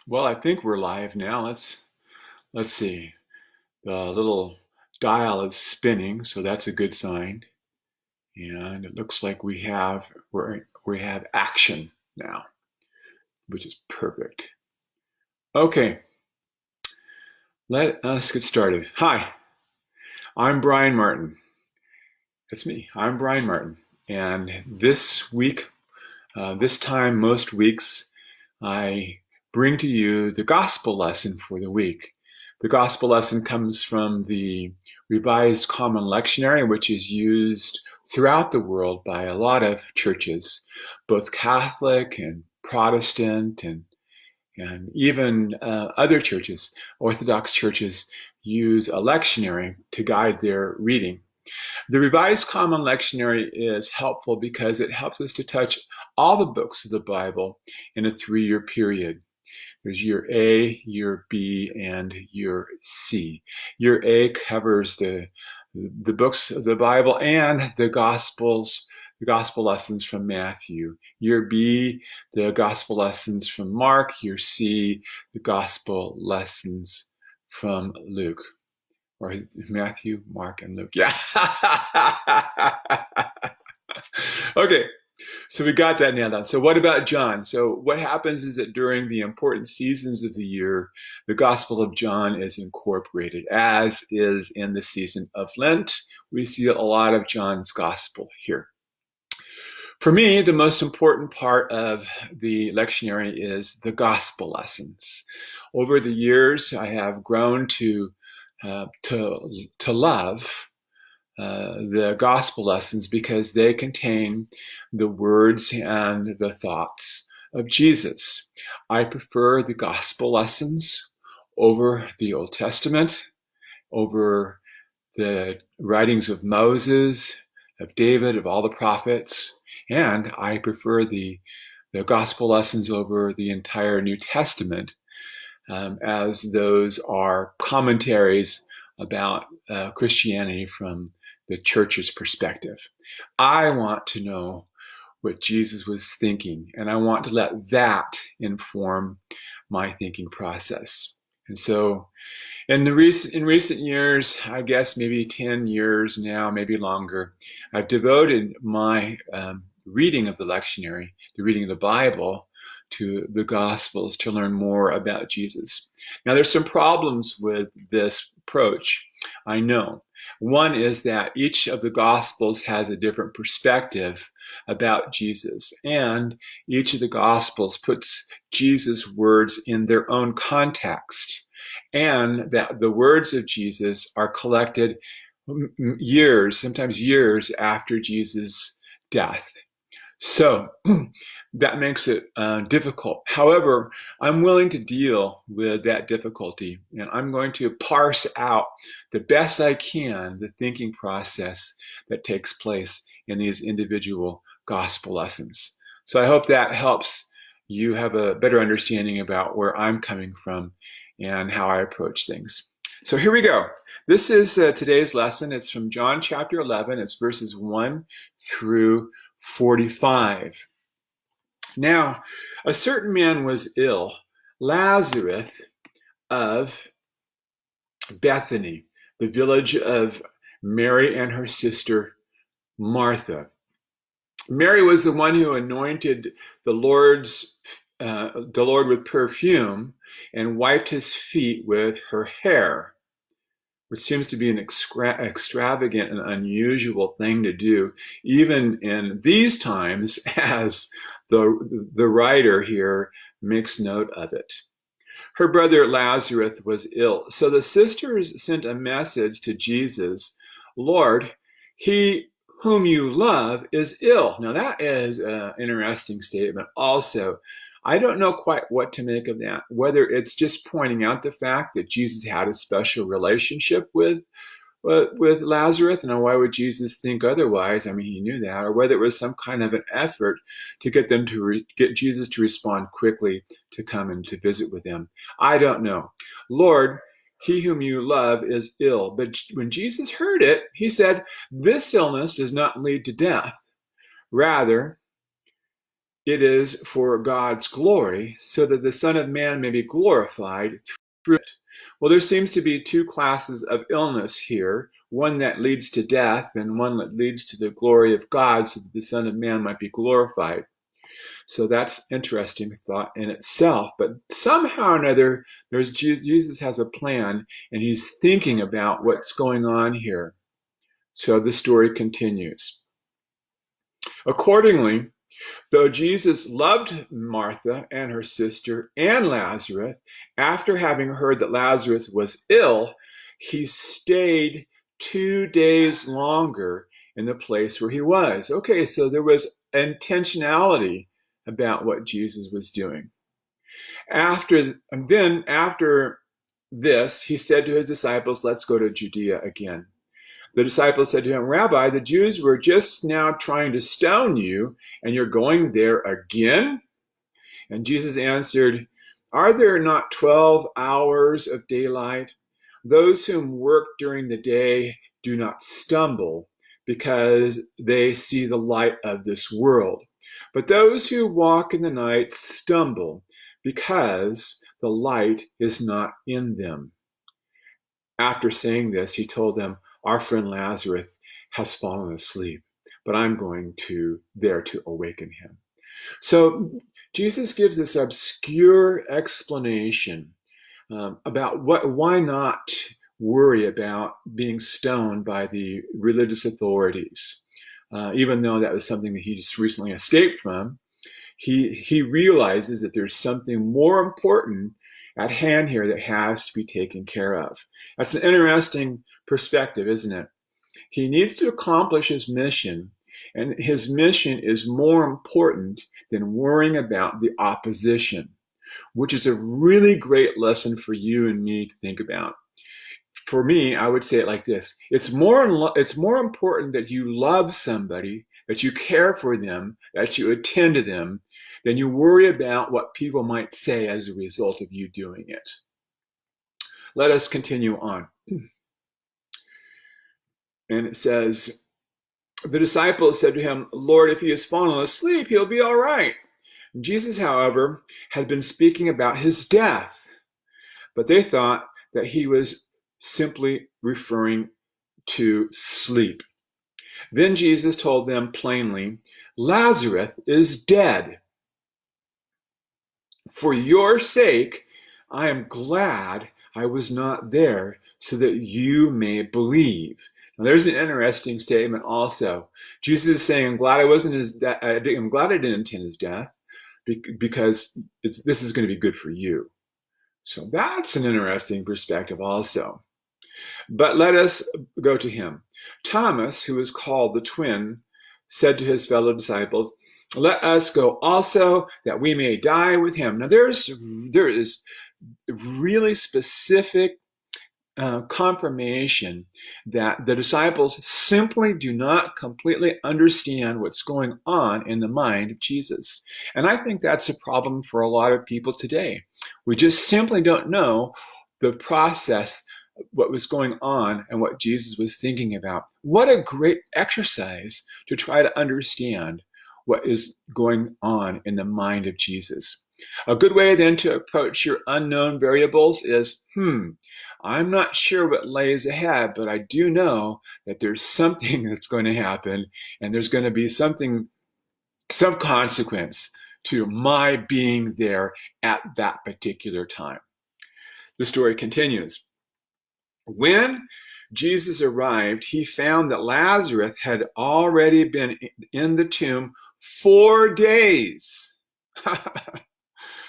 Well, I think we're live now. Let's see. The little dial is spinning, so that's a good sign. And it looks like we have action now, which is perfect. Okay, let us get started. Hi, I'm Brian Martin. That's me. I'm Brian Martin. And this week, this time, most weeks, I bring to you the gospel lesson for the week. The gospel lesson comes from the Revised Common Lectionary, which is used throughout the world by a lot of churches, both Catholic and Protestant and even other churches, Orthodox churches, use a lectionary to guide their reading. The Revised Common Lectionary is helpful because it helps us to touch all the books of the Bible in a 3-year period. There's year A, year B, and year C. Year A covers the books of the Bible and the gospel lessons from Matthew. Year B, the gospel lessons from Mark. Year C, the gospel lessons from Luke. Or Matthew, Mark, and Luke. Yeah. Okay. So we got that nailed down. So what about John? So what happens is that during the important seasons of the year, the Gospel of John is incorporated, as is in the season of Lent. We see a lot of John's Gospel here. For me, the most important part of the lectionary is the Gospel lessons. Over the years, I have grown to love the gospel lessons because they contain the words and the thoughts of Jesus. I prefer the gospel lessons over the Old Testament, over the writings of Moses, of David, of all the prophets, and I prefer the gospel lessons over the entire New Testament, as those are commentaries about Christianity from the church's perspective. I want to know what Jesus was thinking, and I want to let that inform my thinking process. And so in recent years, I guess maybe 10 years now, maybe longer, I've devoted my reading of the lectionary, the reading of the Bible, to the Gospels to learn more about Jesus. Now, there's some problems with this approach, I know. One is that each of the Gospels has a different perspective about Jesus, and each of the Gospels puts Jesus' words in their own context, and that the words of Jesus are collected years, sometimes years after Jesus' death. So that makes it difficult. However, I'm willing to deal with that difficulty, and I'm going to parse out the best I can the thinking process that takes place in these individual gospel lessons. So I hope that helps you have a better understanding about where I'm coming from and how I approach things. So here we go. This is today's lesson. It's from John chapter 11. It's verses 1 through 45. Now, a certain man was ill, Lazarus of Bethany, the village of Mary and her sister Martha. Mary was the one who anointed the Lord with perfume and wiped his feet with her hair, which seems to be an extravagant and unusual thing to do, even in these times, as the writer here makes note of it. Her brother Lazarus was ill, so the sisters sent a message to Jesus, "Lord, he whom you love is ill." Now that is an interesting statement also. I don't know quite what to make of that, whether it's just pointing out the fact that Jesus had a special relationship with Lazarus, and why would Jesus think otherwise? I mean, he knew that, or whether it was some kind of an effort to get them to get Jesus to respond quickly to come and to visit with them. I don't know. "Lord, he whom you love is ill." But when Jesus heard it, he said, "This illness does not lead to death. Rather, it is for God's glory, so that the Son of Man may be glorified through it. Well, there seems to be two classes of illness here, one that leads to death and one that leads to the glory of God, so that the Son of Man might be glorified. So that's interesting thought in itself. But somehow or another, Jesus has a plan, and he's thinking about what's going on here. So the story continues. Accordingly, though Jesus loved Martha and her sister and Lazarus, after having heard that Lazarus was ill, he stayed 2 days longer in the place where he was. Okay, so there was intentionality about what Jesus was doing. After this, he said to his disciples, "Let's go to Judea again." The disciples said to him, "Rabbi, the Jews were just now trying to stone you, and you're going there again?" And Jesus answered, "Are there not 12 hours of daylight? Those whom work during the day do not stumble, because they see the light of this world. But those who walk in the night stumble, because the light is not in them." After saying this, he told them, "Our friend Lazarus has fallen asleep, but I'm going there to awaken him." So Jesus gives this obscure explanation about why not worry about being stoned by the religious authorities, even though that was something that he just recently escaped from. He realizes that there's something more important at hand here that has to be taken care of. That's an interesting perspective, isn't it? He needs to accomplish his mission, and his mission is more important than worrying about the opposition, which is a really great lesson for you and me to think about. For me, I would say it like this. It's more important that you love somebody, that you care for them, that you attend to them, than you worry about what people might say as a result of you doing it. Let us continue on. And it says, the disciples said to him, "Lord, if he has fallen asleep, he'll be all right." Jesus, however, had been speaking about his death, but they thought that he was simply referring to sleep. Then Jesus told them plainly, "Lazarus is dead. For your sake, I am glad I was not there, so that you may believe." Now, there's an interesting statement also. Jesus is saying, "I'm glad I'm glad I didn't attend his death, because this is going to be good for you." So that's an interesting perspective also. But let us go to him. Thomas, who is called the twin, said to his fellow disciples, "Let us go also, that we may die with him." Now there is really specific confirmation that the disciples simply do not completely understand what's going on in the mind of Jesus. And I think that's a problem for a lot of people today. We just simply don't know the process, what was going on, and what Jesus was thinking about. What a great exercise to try to understand what is going on in the mind of Jesus. A good way then to approach your unknown variables is, I'm not sure what lays ahead, but I do know that there's something that's going to happen, and there's going to be some consequence to my being there at that particular time. The story continues. When Jesus arrived, he found that Lazarus had already been in the tomb 4 days.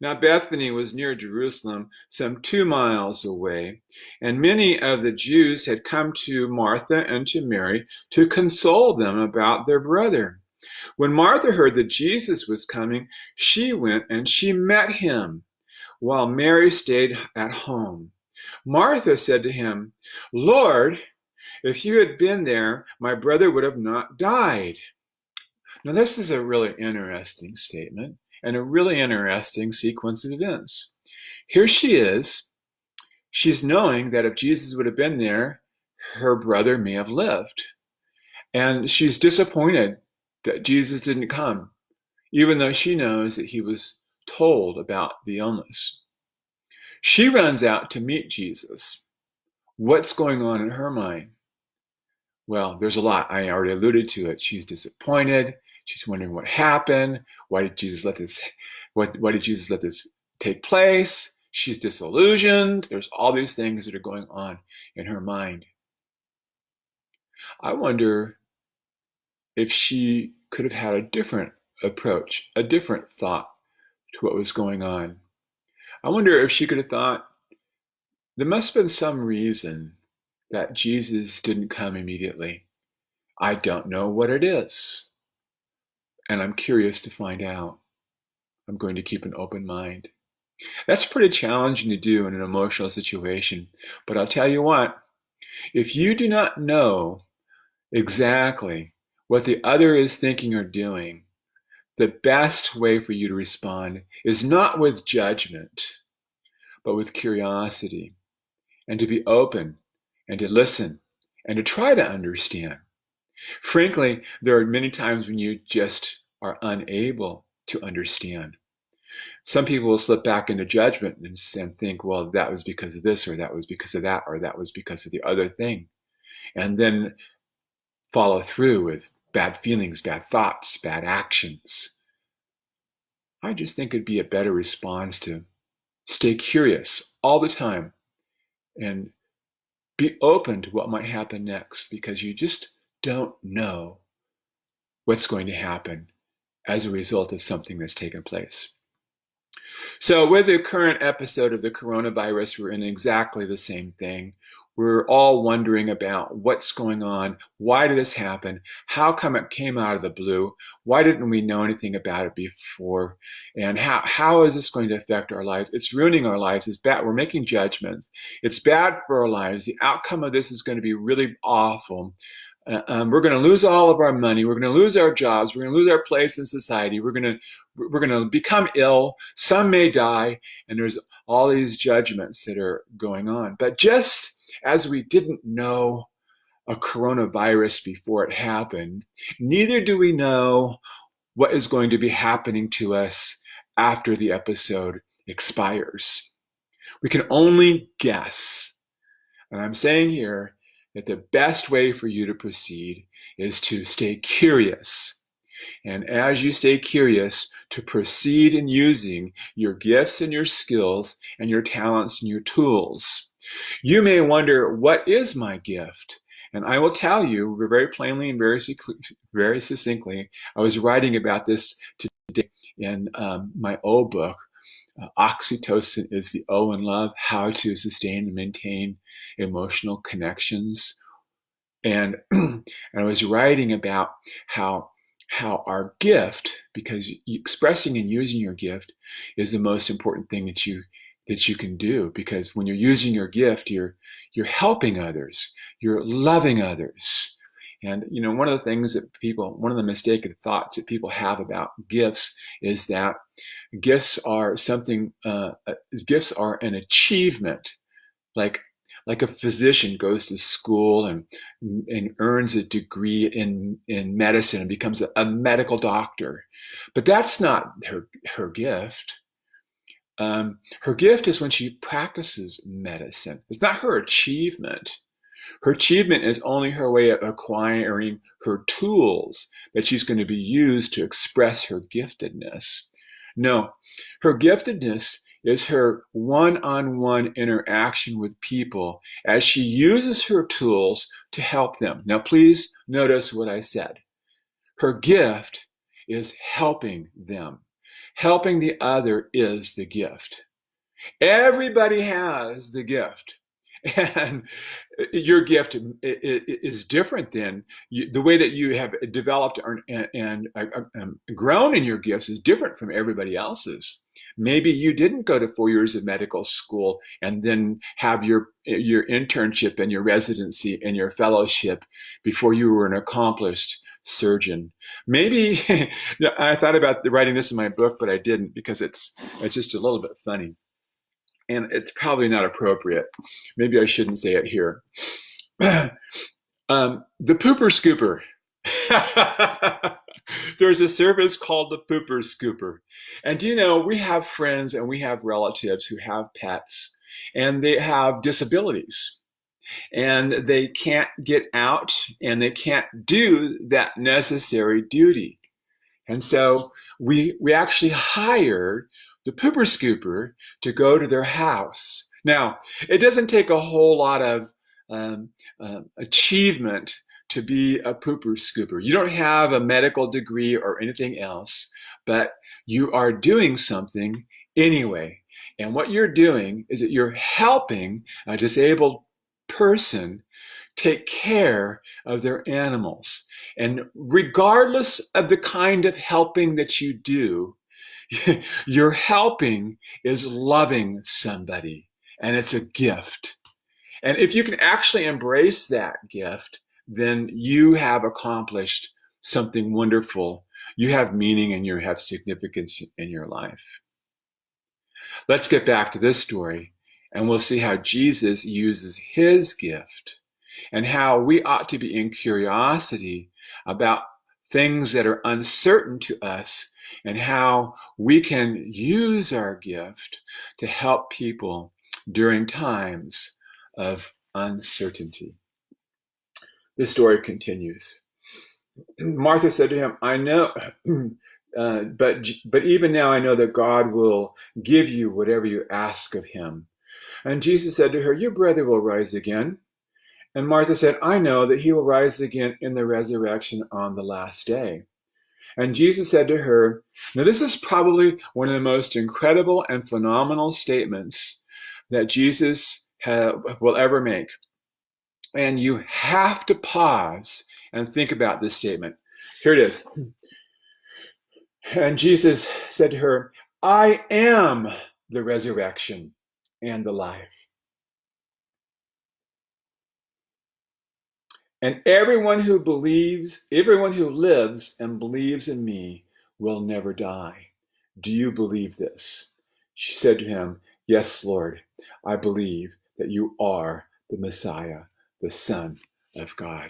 Now Bethany was near Jerusalem, some 2 miles away, and many of the Jews had come to Martha and to Mary to console them about their brother. When Martha heard that Jesus was coming, she went and she met him, while Mary stayed at home. Martha said to him, "Lord, if you had been there, my brother would have not died." Now this is a really interesting statement and a really interesting sequence of events. Here she is. She's knowing that if Jesus would have been there, her brother may have lived. And she's disappointed that Jesus didn't come, even though she knows that he was told about the illness. She runs out to meet Jesus. What's going on in her mind? Well, there's a lot. I already alluded to it. She's disappointed. She's wondering what happened. Why did Jesus let this? Why did Jesus let this take place? She's disillusioned. There's all these things that are going on in her mind. I wonder if she could have had a different approach, a different thought to what was going on. I wonder if she could have thought, there must have been some reason that Jesus didn't come immediately. I don't know what it is, and I'm curious to find out. I'm going to keep an open mind. That's pretty challenging to do in an emotional situation, but I'll tell you what, if you do not know exactly what the other is thinking or doing, the best way for you to respond is not with judgment, but with curiosity, and to be open, and to listen, and to try to understand. Frankly, there are many times when you just are unable to understand. Some people will slip back into judgment and think, well, that was because of this, or that was because of that, or that was because of the other thing. And then follow through with bad feelings, bad thoughts, bad actions. I just think it'd be a better response to stay curious all the time and be open to what might happen next, because you just don't know what's going to happen as a result of something that's taken place. So with the current episode of the coronavirus, we're in exactly the same thing. We're all wondering about what's going on. Why did this happen? How come it came out of the blue? Why didn't we know anything about it before? And how is this going to affect our lives? It's ruining our lives. It's bad. We're making judgments. It's bad for our lives. The outcome of this is going to be really awful. We're going to lose all of our money. We're going to lose our jobs. We're going to lose our place in society. We're going to become ill. Some may die. And there's all these judgments that are going on. But just as we didn't know a coronavirus before it happened, neither do we know what is going to be happening to us after the episode expires. We can only guess. And I'm saying here that the best way for you to proceed is to stay curious. And as you stay curious, to proceed in using your gifts and your skills and your talents and your tools. You may wonder, what is my gift? And I will tell you very plainly and very succinctly. I was writing about this today in my old book, Oxytocin is the O in Love, How to Sustain and Maintain Emotional Connections. And, and I was writing about how our gift, because expressing and using your gift is the most important thing that you can do, because when you're using your gift, you're helping others, you're loving others. And one of the mistaken thoughts that people have about gifts is that gifts are gifts are an achievement, like a physician goes to school and earns a degree in medicine and becomes a medical doctor. But that's not her gift. Her gift is when she practices medicine. It's not her achievement. Her achievement is only her way of acquiring her tools that she's going to be used to express her giftedness. No, her giftedness is her one-on-one interaction with people as she uses her tools to help them. Now, please notice what I said. Her gift is helping them. Helping the other is the gift. Everybody has the gift. And your gift is different than the way that you have developed and grown in your gifts is different from everybody else's. Maybe you didn't go to 4 years of medical school and then have your internship and your residency and your fellowship before you were an accomplished surgeon. Maybe I thought about writing this in my book, but I didn't, because it's just a little bit funny. And it's probably not appropriate. Maybe I shouldn't say it here. The pooper scooper. There's a service called the pooper scooper. And do you know, we have friends and we have relatives who have pets and they have disabilities and they can't get out and they can't do that necessary duty. And so we actually hired the pooper scooper to go to their house. Now, it doesn't take a whole lot of achievement to be a pooper scooper. You don't have a medical degree or anything else, but you are doing something anyway. And what you're doing is that you're helping a disabled person take care of their animals. And regardless of the kind of helping that you do, your helping is loving somebody, and it's a gift. And if you can actually embrace that gift, then you have accomplished something wonderful. You have meaning and you have significance in your life. Let's get back to this story, and we'll see how Jesus uses his gift and how we ought to be in curiosity about things that are uncertain to us and how we can use our gift to help people during times of uncertainty. The story continues. Martha said to him, I know, but even now I know that God will give you whatever you ask of him. And Jesus said to her, your brother will rise again. And Martha said, I know that he will rise again in the resurrection on the last day. And Jesus said to her, now this is probably one of the most incredible and phenomenal statements that Jesus will ever make. And you have to pause and think about this statement. Here it is. And Jesus said to her, I am the resurrection and the life. And everyone who lives and believes in me will never die. Do you believe this? She said to him, yes, Lord, I believe that you are the Messiah, the Son of God.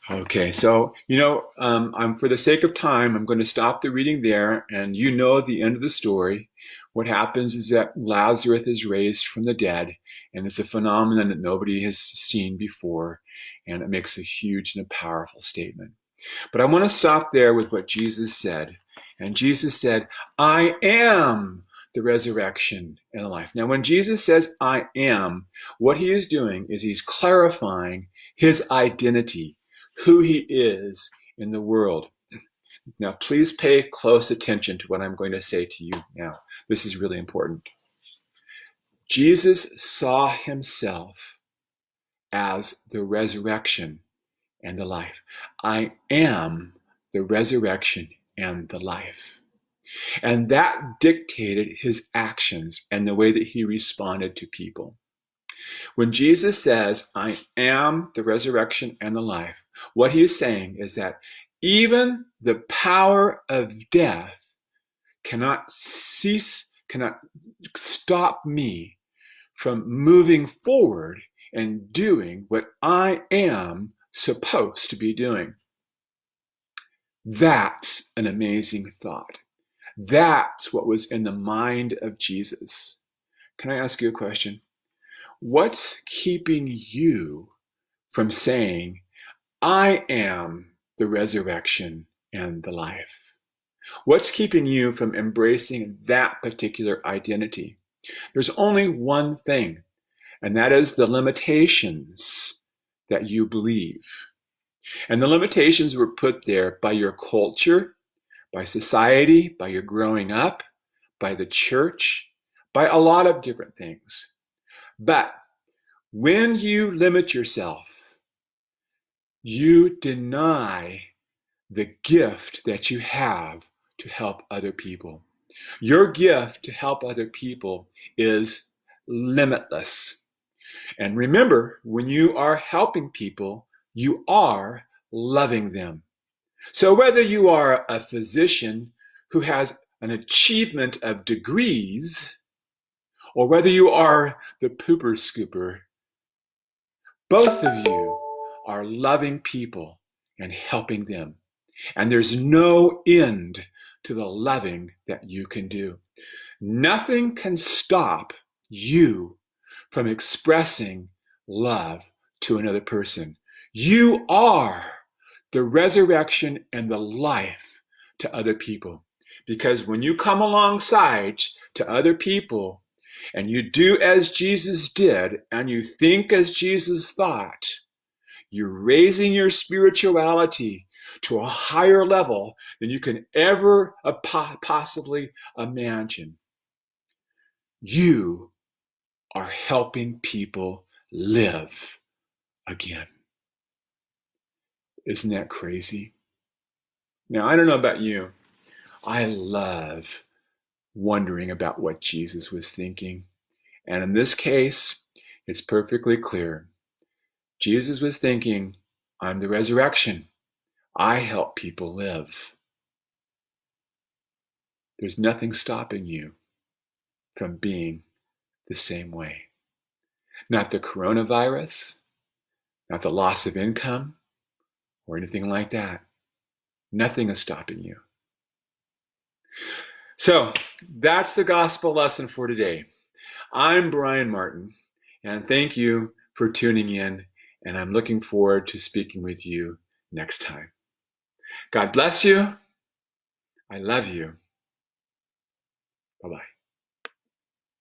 Okay, so, for the sake of time, I'm going to stop the reading there, and you know the end of the story. What happens is that Lazarus is raised from the dead, and it's a phenomenon that nobody has seen before, and it makes a huge and a powerful statement. But I want to stop there with what Jesus said. And Jesus said, I am the resurrection and the life. Now, when Jesus says, I am, what he is doing is he's clarifying his identity, who he is in the world. Now, please pay close attention to what I'm going to say to you now. This is really important. Jesus saw himself as the resurrection and the life. I am the resurrection and the life. And that dictated his actions and the way that he responded to people. When Jesus says, I am the resurrection and the life, what he is saying is that even the power of death cannot stop me from moving forward and doing what I am supposed to be doing. That's an amazing thought. That's what was in the mind of Jesus. Can I ask you a question? What's keeping you from saying, I am the resurrection and the life? What's keeping you from embracing that particular identity? There's only one thing, and that is the limitations that you believe. And the limitations were put there by your culture, by society, by your growing up, by the church, by a lot of different things. But when you limit yourself, you deny the gift that you have to help other people. Your gift to help other people is limitless. And remember, when you are helping people, you are loving them. So whether you are a physician who has an achievement of degrees, or whether you are the pooper scooper, both of you are loving people and helping them. And there's no end to the loving that you can do. Nothing can stop you from expressing love to another person. You are the resurrection and the life to other people. Because when you come alongside to other people and you do as Jesus did and you think as Jesus thought, you're raising your spirituality to a higher level than you can ever possibly imagine. You are helping people live again. Isn't that crazy? Now, I don't know about you. I love wondering about what Jesus was thinking. And in this case, it's perfectly clear. Jesus was thinking, I'm the resurrection. I help people live. There's nothing stopping you from being the same way. Not the coronavirus, not the loss of income, or anything like that. Nothing is stopping you. So that's the gospel lesson for today. I'm Brian Martin, and thank you for tuning in, and I'm looking forward to speaking with you next time. God bless you. I love you. Bye-bye.